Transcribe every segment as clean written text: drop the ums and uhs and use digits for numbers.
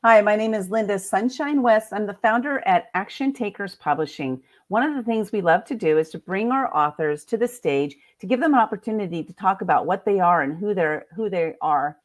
Hi, my name is Linda Sunshine West. I'm the founder at Action Takers Publishing. One of the things we love to do is to bring our authors to the stage to give them an opportunity to talk about what they are and who they are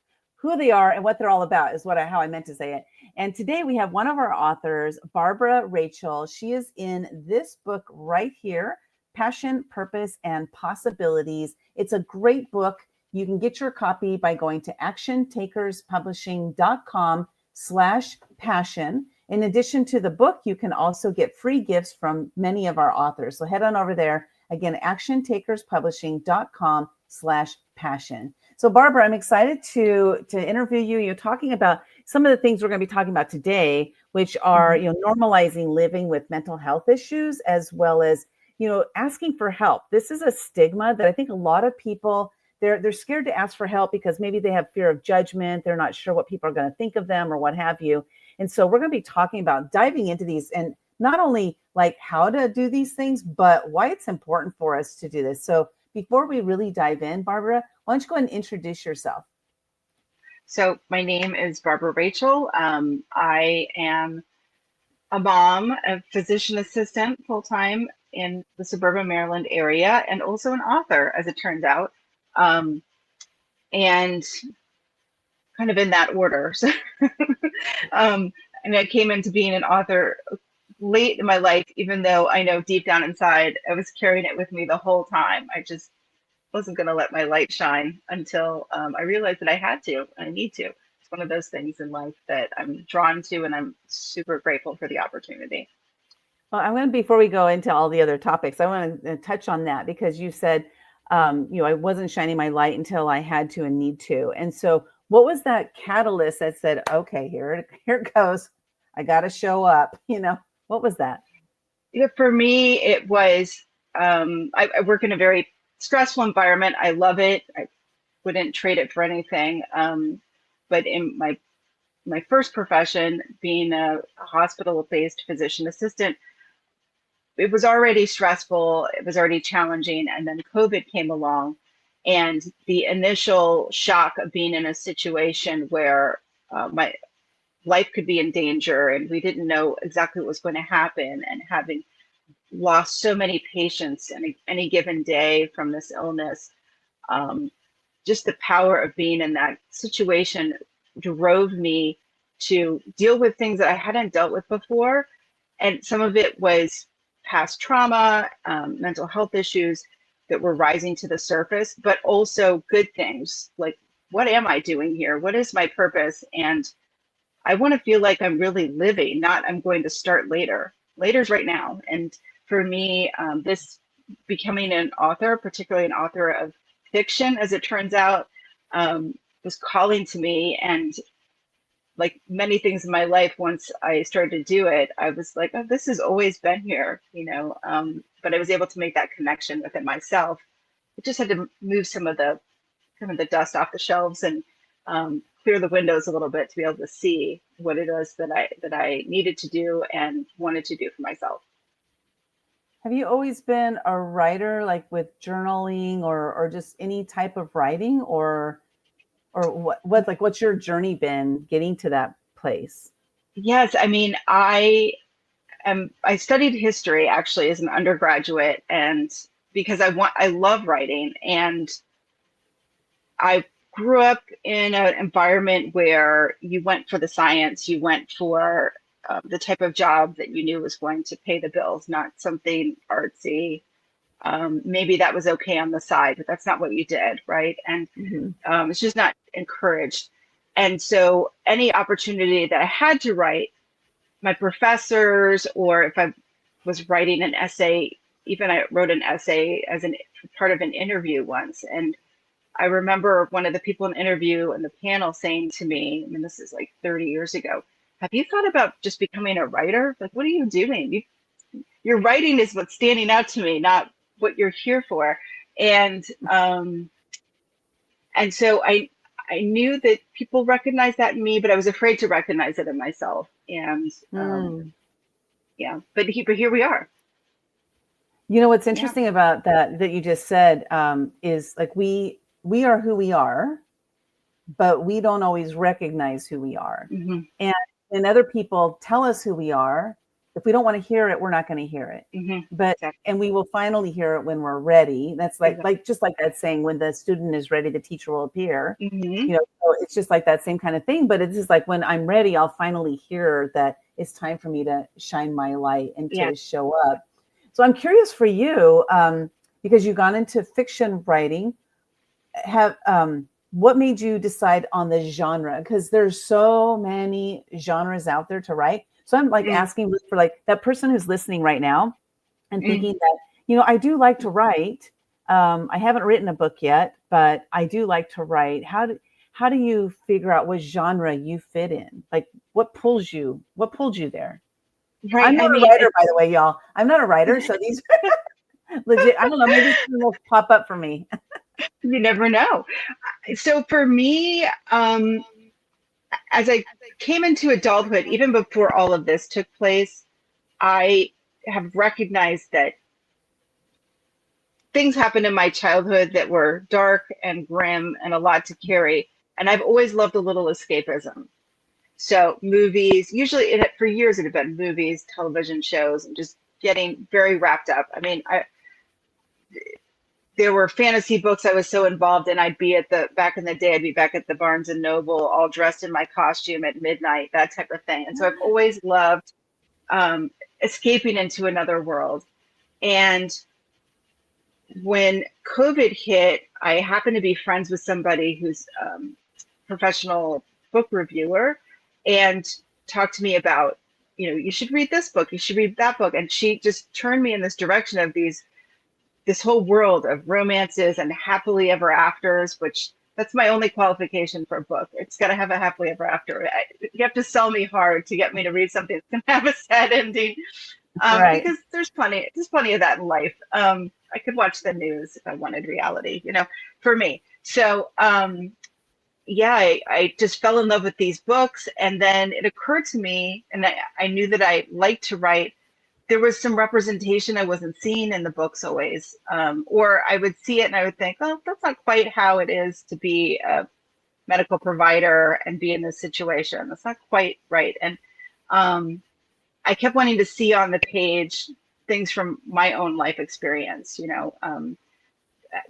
and what they're all about is how I meant to say it. And today we have one of our authors, Barbara Rachel. She is in this book right here, Passion, Purpose, and Possibilities. It's a great book. You can get your copy by going to actiontakerspublishing.com/passion. In addition to the book, you can also get free gifts from many of our authors. So head on over there. Again, actiontakerspublishing.com/passion. So Barbara, I'm excited to interview you. You're talking about some of the things we're going to be talking about today, which are, normalizing living with mental health issues, as well as, asking for help. This is a stigma that I think a lot of people, they're scared to ask for help because maybe they have fear of judgment. They're not sure what people are going to think of them or what have you. And so we're going to be talking about diving into these, and not only like how to do these things, but why it's important for us to do this. So before we really dive in, Barbara, why don't you go ahead and introduce yourself? So my name is Barbara Rachel. I am a mom, a physician assistant full-time in the suburban Maryland area, and also an author, as it turns out. And kind of in that order. So, and I came into being an author late in my life, even though I know deep down inside I was carrying it with me the whole time. I just wasn't going to let my light shine until I realized that I had to, and I need to. It's one of those things in life that I'm drawn to, and I'm super grateful for the opportunity. Well, before we go into all the other topics, I want to touch on that because you said, I wasn't shining my light until I had to and need to. And so what was that catalyst that said, okay, here it goes. I got to show up, what was that? Yeah, for me, it was, I work in a very stressful environment. I love it. I wouldn't trade it for anything. But in my first profession, being a hospital-based physician assistant, it was already stressful, it was already challenging, and then COVID came along, and the initial shock of being in a situation where my life could be in danger and we didn't know exactly what was going to happen, and having lost so many patients in any given day from this illness, just the power of being in that situation drove me to deal with things that I hadn't dealt with before. And some of it was past trauma, mental health issues that were rising to the surface, but also good things like, what am I doing here? What is my purpose? And I want to feel like I'm really living, not I'm going to start later. Later's right now. And for me, this becoming an author, particularly an author of fiction, as it turns out, was calling to me. And like many things in my life, once I started to do it, I was like, oh, this has always been here, but I was able to make that connection within myself. I just had to move some of the kind of the dust off the shelves and clear the windows a little bit to be able to see what it is that I needed to do and wanted to do for myself. Have you always been a writer, like with journaling or just any type of writing, or what's your journey been getting to that place? Yes, I mean, I studied history actually as an undergraduate, and because I love writing, and I grew up in an environment where you went for the science, you went for the type of job that you knew was going to pay the bills, not something artsy. Maybe that was okay on the side, but that's not what you did, right? And Mm-hmm. it's just not encouraged. And so any opportunity that I had to write, my professors, or if I was writing an essay, even I wrote an essay as an part of an interview once. And I remember one of the people in the interview and the panel saying to me, I mean, this is like 30 years ago, have you thought about just becoming a writer? Like, what are you doing? Your writing is what's standing out to me, not what you're here for. And um, and so I knew that people recognized that in me, but I was afraid to recognize it in myself. And Mm. yeah, but here we are. What's Yeah. interesting about that you just said, is like we are who we are, but we don't always recognize who we are. Hmm. And when other people tell us who we are, if we don't want to hear it, we're not going to hear it. But Exactly. and we will finally hear it when we're ready. That's Exactly. just like that saying, when the student is ready, the teacher will appear. Mm-hmm. So it's just like that same kind of thing. But it's just like, when I'm ready, I'll finally hear that it's time for me to shine my light and Yeah. to show up. So I'm curious for you, because you've gone into fiction writing. What made you decide on the genre? Because there's so many genres out there to write. So I'm like asking for like that person who's listening right now and Mm-hmm. thinking that, I do like to write. I haven't written a book yet, but I do like to write. How do you figure out what genre you fit in? Like, what pulled you there? Right. I'm not I a mean, writer, by the way, y'all. I'm not a writer. So these legit, I don't know, maybe something will pop up for me. you never know. So for me, as I came into adulthood, even before all of this took place, I have recognized that things happened in my childhood that were dark and grim and a lot to carry. And I've always loved a little escapism. So movies, usually for years it had been movies, television shows, and just getting very wrapped up. I mean, there were fantasy books I was so involved in. Back in the day, I'd be back at the Barnes and Noble, all dressed in my costume at midnight, that type of thing. And so I've always loved escaping into another world. And when COVID hit, I happened to be friends with somebody who's professional book reviewer, and talked to me about, you should read this book, you should read that book. And she just turned me in this direction of this whole world of romances and happily ever afters, which that's my only qualification for a book. It's got to have a happily ever after. You have to sell me hard to get me to read something that's going to have a sad ending. Right. Because there's plenty of that in life. I could watch the news if I wanted reality, for me. So, yeah, I just fell in love with these books. And then it occurred to me, and I knew that I liked to write. There was some representation I wasn't seeing in the books always. Or I would see it and I would think, oh, that's not quite how it is to be a medical provider and be in this situation. That's not quite right. And I kept wanting to see on the page things from my own life experience,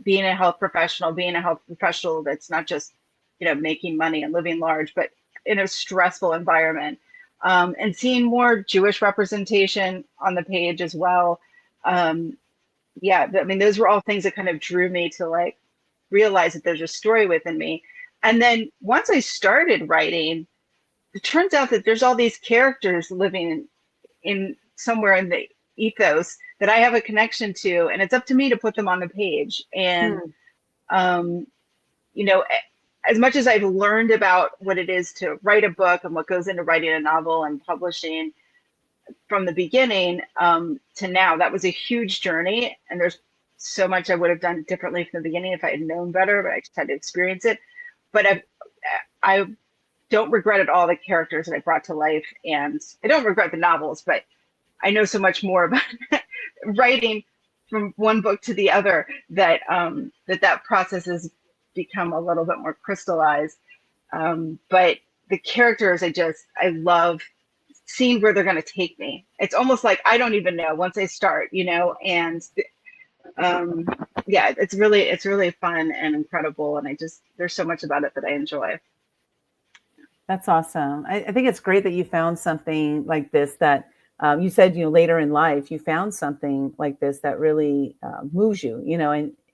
being a health professional that's not just, making money and living large, but in a stressful environment, and seeing more Jewish representation on the page as well. Yeah, I mean, those were all things that kind of drew me to like realize that there's a story within me. And then once I started writing, it turns out that there's all these characters living in somewhere in the ethos that I have a connection to, and it's up to me to put them on the page. And um, as much as I've learned about what it is to write a book and what goes into writing a novel and publishing from the beginning to now, that was a huge journey. And there's so much I would have done differently from the beginning if I had known better, but I just had to experience it. But I don't regret at all the characters that I brought to life. And I don't regret the novels, but I know so much more about writing from one book to the other that that process has become a little bit more crystallized. But the characters, I love seeing where they're going to take me. It's almost like I don't even know once I start, and yeah, it's really fun and incredible. And there's so much about it that I enjoy. That's awesome. I think it's great that you found something like this that you said, later in life, you found something like this that really moves you,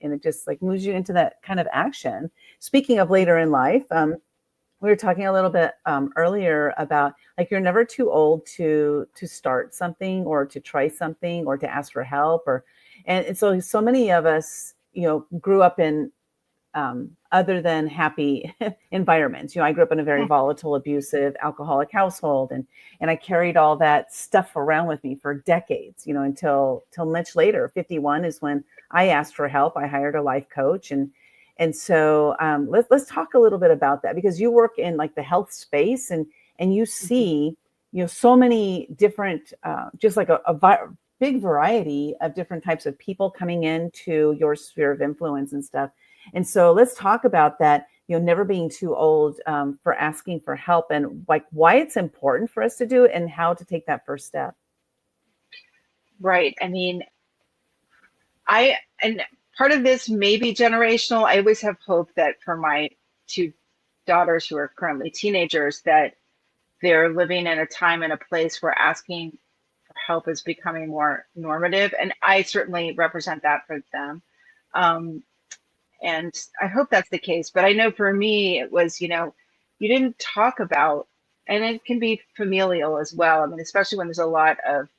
and it just like moves you into that kind of action. Speaking of later in life, we were talking a little bit earlier about like you're never too old to start something or to try something or to ask for help and so many of us, grew up in other than happy environments. I grew up in a very volatile, abusive, alcoholic household, and I carried all that stuff around with me for decades. Until much later. 51 is when I asked for help. I hired a life coach, and so let's talk a little bit about that, because you work in like the health space, and you see so many different, just like a big variety of different types of people coming into your sphere of influence and stuff. And so let's talk about that. never being too old for asking for help, and like why it's important for us to do it and how to take that first step. Right. I mean, and part of this may be generational. I always have hope that for my two daughters who are currently teenagers, that they're living in a time and a place where asking for help is becoming more normative. And I certainly represent that for them. Um, and I hope that's the case. But I know for me, it was, you didn't talk about, and it can be familial as well. I mean, especially when there's a lot of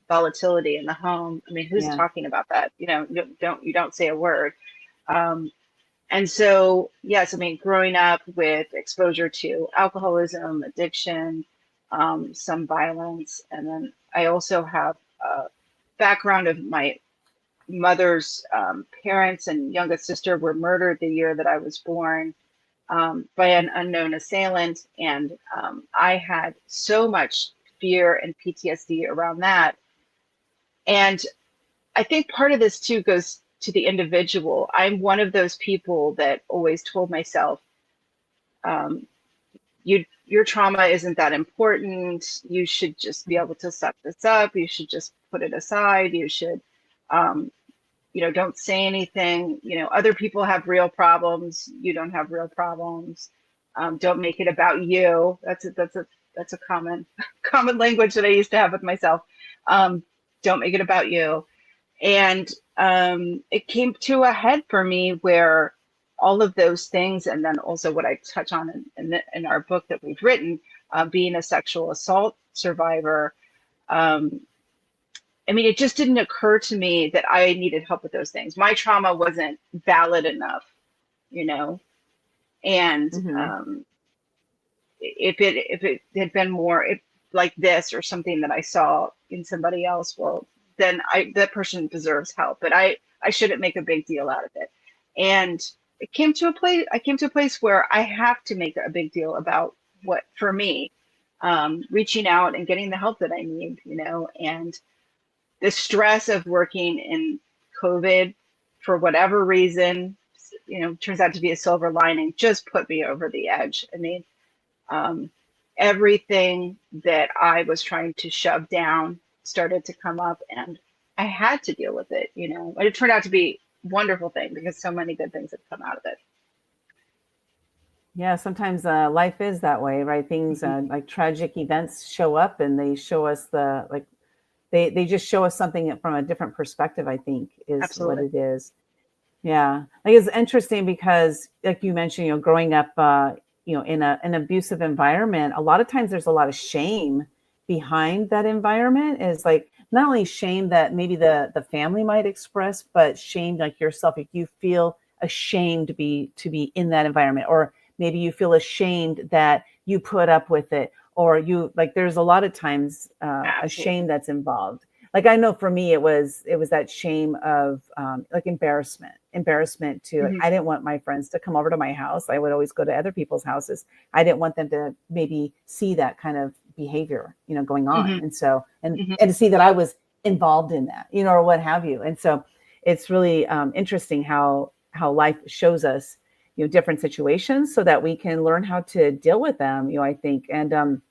volatility in the home. I mean, who's Yeah. talking about that? You don't say a word. Um, and so, yes, I mean, growing up with exposure to alcoholism, addiction, some violence, and then I also have a background of my mother's parents and youngest sister were murdered the year that I was born by an unknown assailant, and I had so much fear and PTSD around that. And I think part of this too goes to the individual. I'm one of those people that always told myself, um, your trauma isn't that important. You should just be able to suck this up. You should just put it aside. You should, um, don't say anything. Other people have real problems. You don't have real problems. Don't make it about you. That's a common language that I used to have with myself. Um, don't make it about you. And it came to a head for me where all of those things, and then also what I touch on in our book that we've written, being a sexual assault survivor. Um, I mean, it just didn't occur to me that I needed help with those things. My trauma wasn't valid enough, you know, and Mm-hmm. if it had been more like this or something that I saw in somebody else, well, then that person deserves help. But I shouldn't make a big deal out of it. And I came to a place where I have to make a big deal about what for me, reaching out and getting the help that I need, and the stress of working in COVID for whatever reason, turns out to be a silver lining, just put me over the edge. I mean, um, everything that I was trying to shove down started to come up, and I had to deal with it, But it turned out to be a wonderful thing because so many good things have come out of it. Yeah, sometimes life is that way, right? Things Mhm. like tragic events show up and they show us they just show us something from a different perspective, I think, is what Absolutely. it is. Yeah. Like it's interesting because like you mentioned, growing up in an abusive environment, a lot of times there's a lot of shame behind that environment. Is like not only shame that maybe the family might express, but shame like yourself, if you feel ashamed to be in that environment, or maybe you feel ashamed that you put up with it, or you like there's a lot of times a shame Absolutely. that's involved. Like I know for me it was that shame of like embarrassment to like Hmm. I didn't want my friends to come over to my house. I would always go to other people's houses. I didn't want them to maybe see that kind of behavior going on, Hmm. and so Hmm. and to see that I was involved in that, or what have you. And so it's really interesting how life shows us different situations so that we can learn how to deal with them, I think. And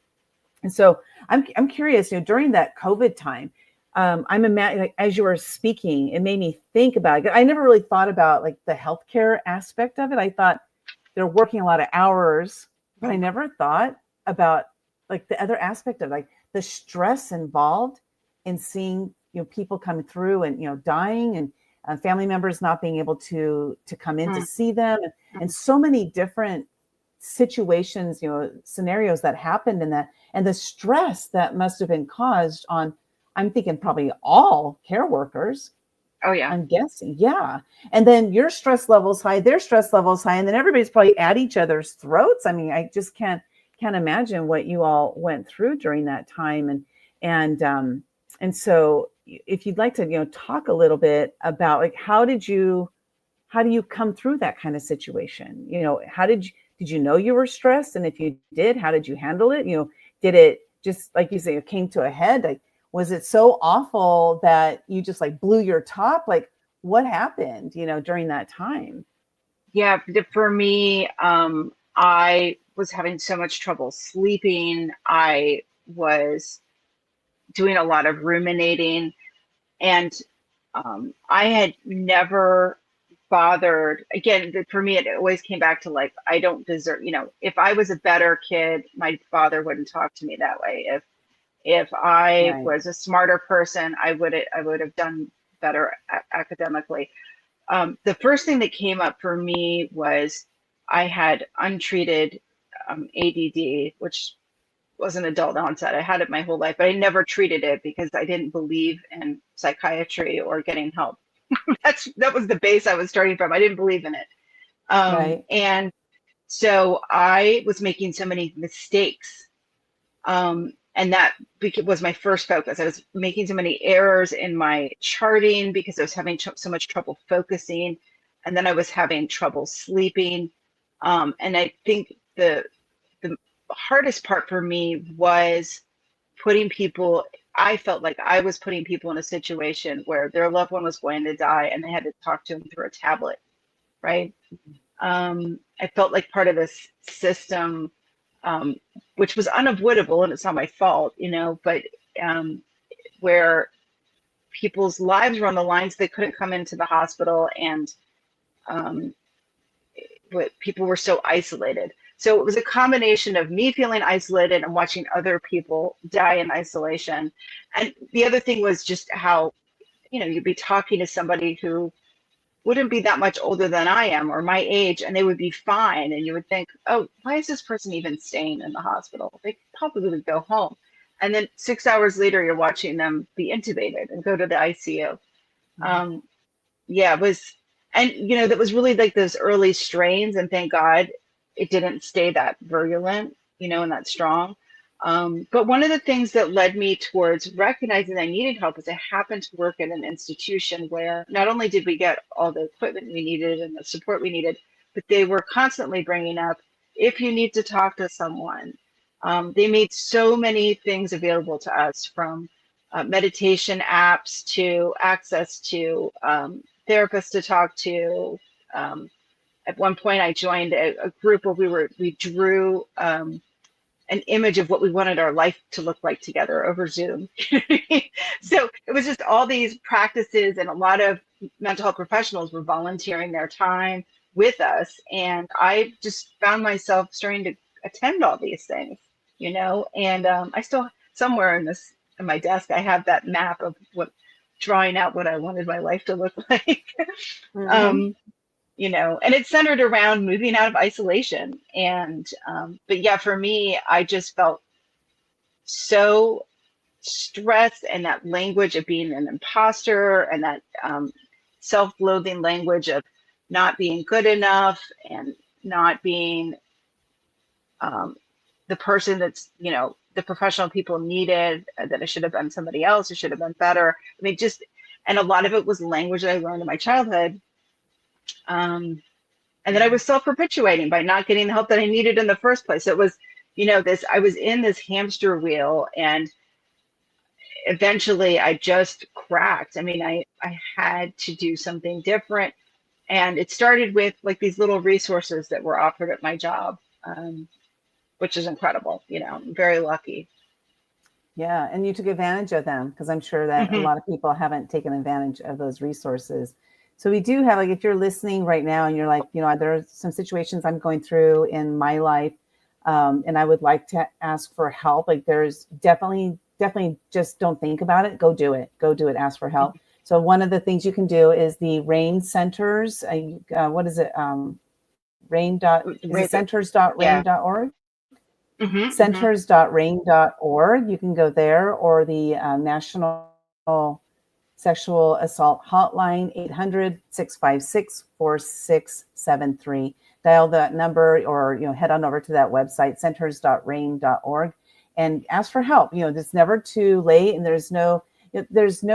so I'm curious, during that COVID time, I'm imagining, like, as you were speaking, it made me think about it. I never really thought about like the healthcare aspect of it. I thought they're working a lot of hours, but I never thought about like the other aspect of like the stress involved in seeing people coming through and dying, and family members not being able to come in to see them, and so many different situations, scenarios that happened in that, and the stress that must have been caused on, I'm thinking probably all care workers. Oh yeah. I'm guessing, yeah. And then your stress levels high, their stress levels high, and then everybody's probably at each other's throats. I mean, I just can't imagine what you all went through during that time. And so, if you'd like to, talk a little bit about like how do you come through that kind of situation? How did you know you were stressed? And if you did, how did you handle it? Did it just like you say, it came to a head? Like, was it so awful that you just like blew your top? Like, what happened, during that time? Yeah, for me, I was having so much trouble sleeping. I was doing a lot of ruminating, and I had never bothered. Again, for me, it always came back to like, I don't deserve, if I was a better kid, my father wouldn't talk to me that way. If I Right. was a smarter person, I would have done better academically. The first thing that came up for me was I had untreated ADD, which was an adult onset. I had it my whole life, but I never treated it because I didn't believe in psychiatry or getting help. That was the base I was starting from. I didn't believe in it. Right. And so I was making so many mistakes. And that was my first focus. I was making so many errors in my charting because I was having so much trouble focusing. And then I was having trouble sleeping. And I think the hardest part for me was putting people, I felt like I was putting people in a situation where their loved one was going to die and they had to talk to them through a tablet, right? I felt like part of this system, um, which was unavoidable and it's not my fault, but um, where people's lives were on the lines, they couldn't come into the hospital, and um, but people were so isolated. So it was a combination of me feeling isolated and watching other people die in isolation. And the other thing was just how, you'd be talking to somebody who wouldn't be that much older than I am or my age, and they would be fine. And you would think, oh, why is this person even staying in the hospital? They probably would go home. And then 6 hours later, you're watching them be intubated and go to the ICU. Mhm. Um, yeah, it was, and that was really like those early strains, and thank God it didn't stay that virulent, and that strong. But one of the things that led me towards recognizing I needed help is I happened to work at an institution where not only did we get all the equipment we needed and the support we needed, but they were constantly bringing up, if you need to talk to someone. They made so many things available to us, from meditation apps to access to therapists to talk to. Um, at one point, I joined a group where we drew an image of what we wanted our life to look like together over Zoom. So it was just all these practices, and a lot of mental health professionals were volunteering their time with us. And I just found myself starting to attend all these things, and I still, somewhere in my desk, I have that map of drawing out what I wanted my life to look like. Mhm. um, and it's centered around moving out of isolation. And, but yeah, for me, I just felt so stressed, and that language of being an imposter, and that self-loathing language of not being good enough, and not being um, the person that's, the professional people needed, that I should have been somebody else, I should have been better. I mean, and a lot of it was language that I learned in my childhood. Um, and then I was self-perpetuating by not getting the help that I needed in the first place. It was, I was in this hamster wheel, and eventually I just cracked. I mean, I had to do something different. And it started with like these little resources that were offered at my job, which is incredible. I'm very lucky. Yeah, and you took advantage of them, because I'm sure that a Hmm. lot of people haven't taken advantage of those resources. So we do have, like, if you're listening right now and you're like, there are some situations I'm going through in my life, and I would like to ask for help. Like, there's definitely just don't think about it. Go do it. Go do it. Ask for help. So one of the things you can do is the RAIN centers. What is it? Is it Yeah. centers.rain.org? Hmm. Hmm. Centers.rain.org. You can go there, or the National Sexual Assault Hotline, 800-656-4673. Dial that number, or head on over to that website, centers.rain.org, and ask for help. It's never too late, and there's no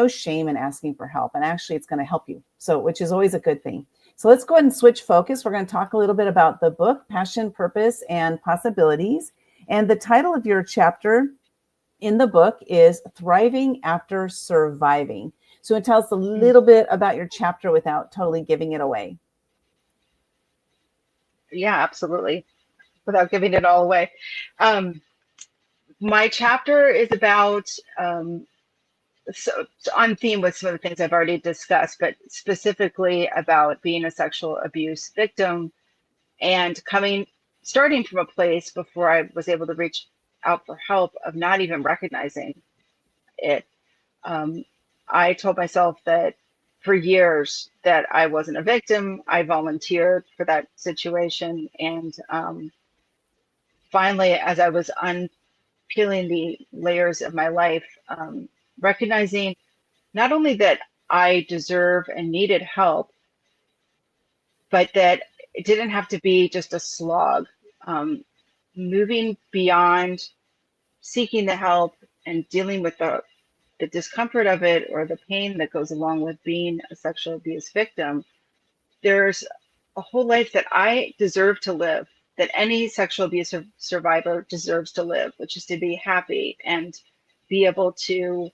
shame in asking for help, and actually it's going to help you, so, which is always a good thing. So let's go ahead and switch focus. We're going to talk a little bit about the book, Passion, Purpose, and Possibilities. And the title of your chapter in the book is Thriving After Surviving. So tell us a little bit about your chapter without totally giving it away. Yeah, absolutely. Without giving it all away. Um, my chapter is about so on theme with some of the things I've already discussed, but specifically about being a sexual abuse victim and starting from a place before I was able to reach out for help of not even recognizing it. Um, I told myself that for years that I wasn't a victim. I volunteered for that situation, and finally, as I was unpeeling the layers of my life, recognizing not only that I deserve and needed help, but that it didn't have to be just a slog. Um, moving beyond seeking the help and dealing with the discomfort of it or the pain that goes along with being a sexual abuse victim, there's a whole life that I deserve to live, that any sexual abuse survivor deserves to live, which is to be happy and be able to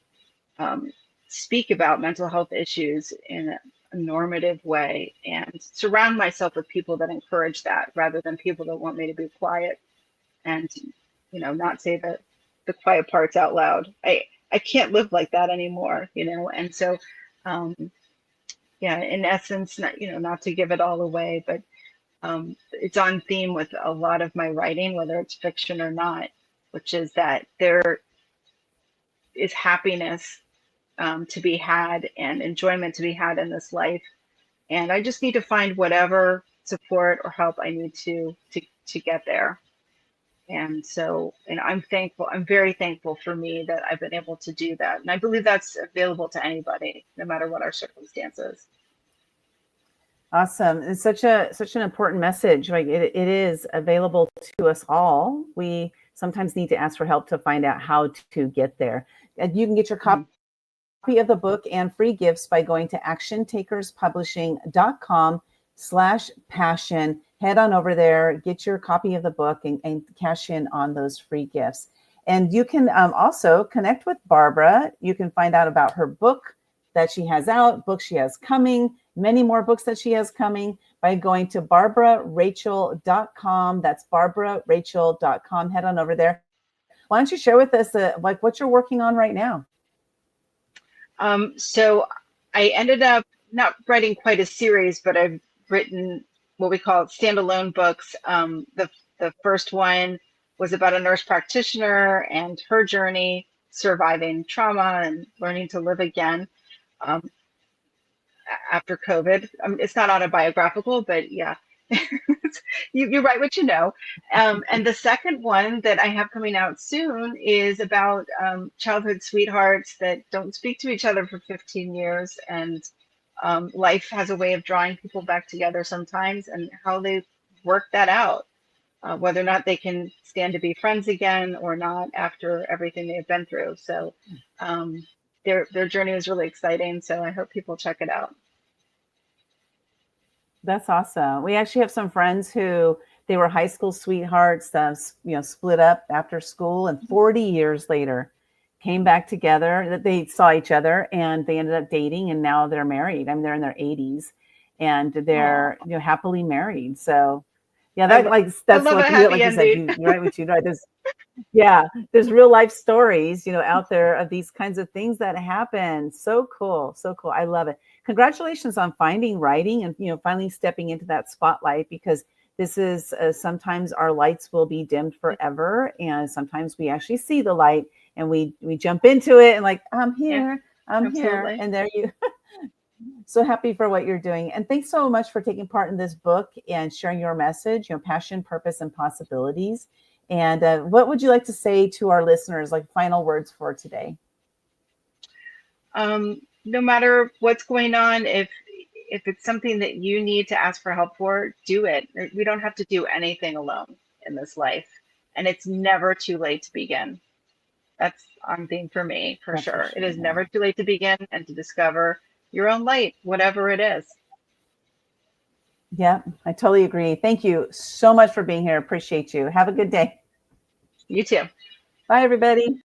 um, speak about mental health issues in a normative way and surround myself with people that encourage that rather than people that want me to be quiet and not say the quiet parts out loud. I can't live like that anymore, and so um, yeah, in essence, not to give it all away, but it's on theme with a lot of my writing, whether it's fiction or not, which is that there is happiness to be had and enjoyment to be had in this life. And I just need to find whatever support or help I need to get there. And so, and I'm thankful, I'm very thankful for me that I've been able to do that. And I believe that's available to anybody, no matter what our circumstances. Awesome. It's such an important message. Like it is available to us all. We sometimes need to ask for help to find out how to get there. And you can get your copy of the book and free gifts by going to actiontakerspublishing.com/passion. Head on over there, get your copy of the book and cash in on those free gifts. And you can also connect with Barbara. You can find out about her book that she has out, books she has coming, many more books that she has coming by going to barbararachel.com. That's barbararachel.com. Head on over there. Why don't you share with us like what you're working on right now? So I ended up not writing quite a series, but I've written what we call standalone books. The first one was about a nurse practitioner and her journey surviving trauma and learning to live again after COVID. It's not autobiographical, but yeah, you write what you know. And the second one that I have coming out soon is about childhood sweethearts that don't speak to each other for 15 years. And life has a way of drawing people back together sometimes and how they work that out, whether or not they can stand to be friends again or not after everything they've been through. So their journey is really exciting. So I hope people check it out. That's awesome. We actually have some friends who they were high school sweethearts, split up after school, and 40 years later came back together. That they saw each other and they ended up dating, and now they're married. I mean, they're in their 80s, and they're happily married. So, yeah, I that's love a like happy you said, ending. you're right. What you know, there's real life stories, out there of these kinds of things that happen. So cool. So cool. I love it. Congratulations on finding writing and, finally stepping into that spotlight, because this is sometimes our lights will be dimmed forever. And sometimes we actually see the light and we jump into it and like, I'm Yeah, here, I'm here. absolutely. And there you, so happy for what you're doing. And thanks so much for taking part in this book and sharing your message, passion, purpose, and possibilities. And what would you like to say to our listeners, like final words for today? No matter what's going on, if it's something that you need to ask for help for, do it. We don't have to do anything alone in this life, and it's never too late to begin. That's on theme for me, for That's for sure. It sure. is never too late to begin and to discover your own light, whatever it is. Yeah, I totally agree. Thank you so much for being here. Appreciate you. Have a good day. You too. Bye, everybody.